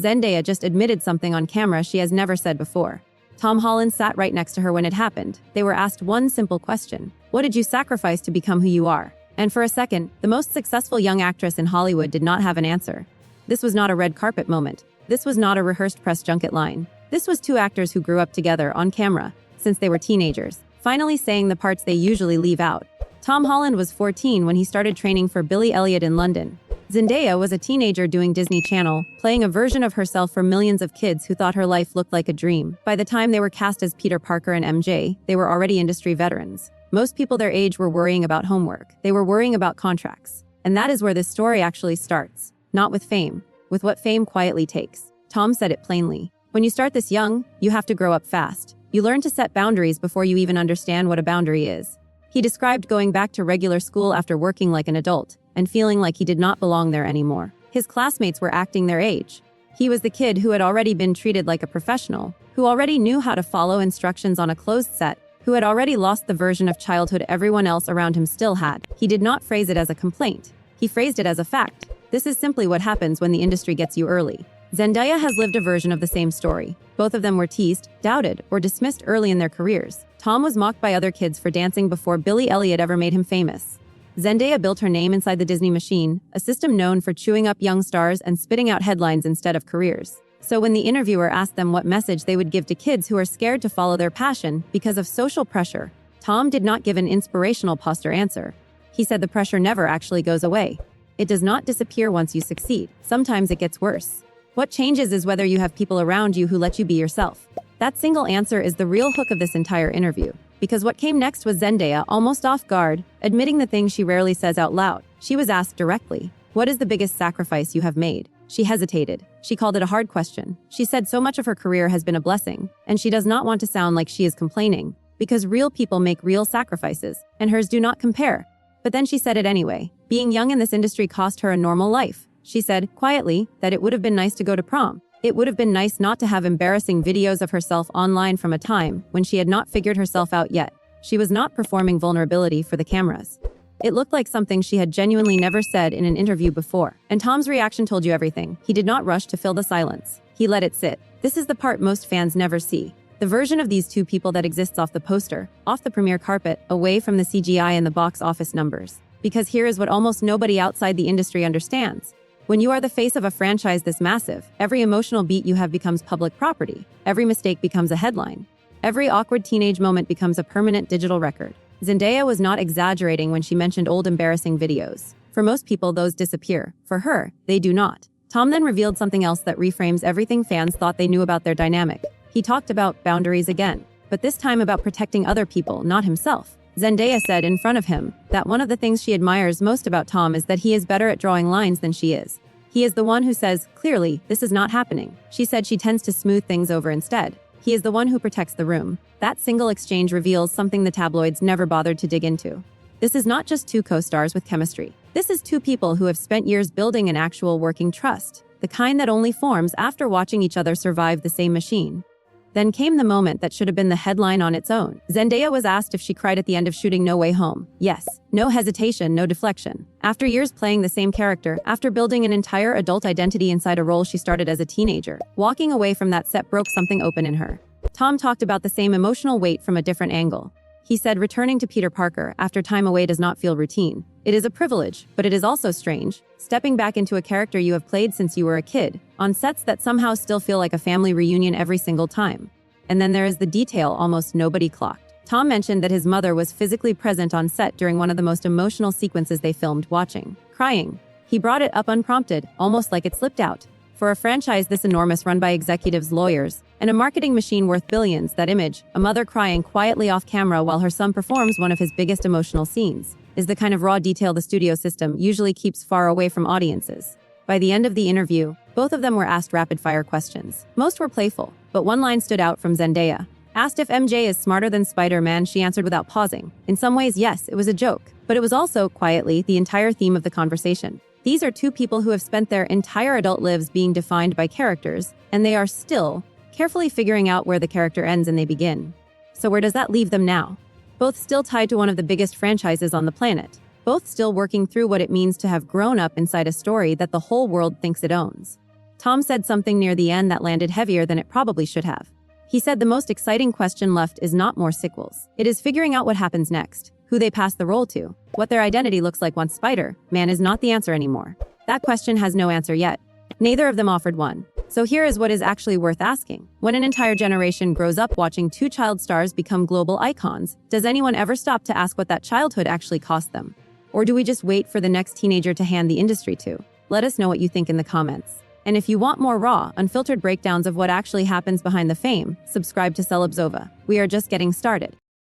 Zendaya just admitted something on camera she has never said before. Tom Holland sat right next to her when it happened. They were asked one simple question. What did you sacrifice to become who you are? And for a second, the most successful young actress in Hollywood did not have an answer. This was not a red carpet moment. This was not a rehearsed press junket line. This was two actors who grew up together on camera since they were teenagers, finally saying the parts they usually leave out. Tom Holland was 14 when he started training for Billy Elliot in London. Zendaya was a teenager doing Disney Channel, playing a version of herself for millions of kids who thought her life looked like a dream. By the time they were cast as Peter Parker and MJ, they were already industry veterans. Most people their age were worrying about homework. They were worrying about contracts. And that is where this story actually starts. Not with fame, with what fame quietly takes. Tom said it plainly. When you start this young, you have to grow up fast. You learn to set boundaries before you even understand what a boundary is. He described going back to regular school after working like an adult and feeling like he did not belong there anymore. His classmates were acting their age. He was the kid who had already been treated like a professional, who already knew how to follow instructions on a closed set, who had already lost the version of childhood everyone else around him still had. He did not phrase it as a complaint. He phrased it as a fact. This is simply what happens when the industry gets you early. Zendaya has lived a version of the same story. Both of them were teased, doubted, or dismissed early in their careers. Tom was mocked by other kids for dancing before Billy Elliot ever made him famous. Zendaya built her name inside the Disney machine, a system known for chewing up young stars and spitting out headlines instead of careers. So when the interviewer asked them what message they would give to kids who are scared to follow their passion because of social pressure, Tom did not give an inspirational posture answer. He said the pressure never actually goes away. It does not disappear once you succeed. Sometimes it gets worse. What changes is whether you have people around you who let you be yourself. That single answer is the real hook of this entire interview. Because what came next was Zendaya, almost off guard, admitting the things she rarely says out loud. She was asked directly, "What is the biggest sacrifice you have made?" She hesitated. She called it a hard question. She said so much of her career has been a blessing, and she does not want to sound like she is complaining, because real people make real sacrifices, and hers do not compare. But then she said it anyway. Being young in this industry cost her a normal life. She said, quietly, that it would have been nice to go to prom. It would have been nice not to have embarrassing videos of herself online from a time when she had not figured herself out yet. She was not performing vulnerability for the cameras. It looked like something she had genuinely never said in an interview before. And Tom's reaction told you everything. He did not rush to fill the silence. He let it sit. This is the part most fans never see. The version of these two people that exists off the poster, off the premiere carpet, away from the CGI and the box office numbers. Because here is what almost nobody outside the industry understands. When you are the face of a franchise this massive, every emotional beat you have becomes public property. Every mistake becomes a headline. Every awkward teenage moment becomes a permanent digital record. Zendaya was not exaggerating when she mentioned old embarrassing videos. For most people, those disappear. For her, they do not. Tom then revealed something else that reframes everything fans thought they knew about their dynamic. He talked about boundaries again, but this time about protecting other people, not himself. Zendaya said in front of him that one of the things she admires most about Tom is that he is better at drawing lines than she is. He is the one who says, clearly, this is not happening. She said she tends to smooth things over instead. He is the one who protects the room. That single exchange reveals something the tabloids never bothered to dig into. This is not just two co-stars with chemistry. This is two people who have spent years building an actual working trust, the kind that only forms after watching each other survive the same machine. Then came the moment that should have been the headline on its own. Zendaya was asked if she cried at the end of shooting No Way Home. Yes. No hesitation, no deflection. After years playing the same character, after building an entire adult identity inside a role she started as a teenager, walking away from that set broke something open in her. Tom talked about the same emotional weight from a different angle. He said returning to Peter Parker after time away does not feel routine. It is a privilege, but it is also strange, stepping back into a character you have played since you were a kid, on sets that somehow still feel like a family reunion every single time. And then there is the detail almost nobody clocked. Tom mentioned that his mother was physically present on set during one of the most emotional sequences they filmed, watching, crying. He brought it up unprompted, almost like it slipped out. For a franchise this enormous run by executives, lawyers, and a marketing machine worth billions, that image, a mother crying quietly off camera while her son performs one of his biggest emotional scenes, is the kind of raw detail the studio system usually keeps far away from audiences. By the end of the interview, both of them were asked rapid-fire questions. Most were playful, but one line stood out from Zendaya. Asked if MJ is smarter than Spider-Man, she answered without pausing. In some ways, yes, it was a joke, but it was also, quietly, the entire theme of the conversation. These are two people who have spent their entire adult lives being defined by characters, and they are still carefully figuring out where the character ends and they begin. So where does that leave them now? Both still tied to one of the biggest franchises on the planet. Both still working through what it means to have grown up inside a story that the whole world thinks it owns. Tom said something near the end that landed heavier than it probably should have. He said the most exciting question left is not more sequels. It is figuring out what happens next, who they pass the role to, what their identity looks like once Spider-Man is not the answer anymore. That question has no answer yet. Neither of them offered one. So here is what is actually worth asking. When an entire generation grows up watching two child stars become global icons, does anyone ever stop to ask what that childhood actually cost them? Or do we just wait for the next teenager to hand the industry to? Let us know what you think in the comments. And if you want more raw, unfiltered breakdowns of what actually happens behind the fame, subscribe to Celebzova. We are just getting started.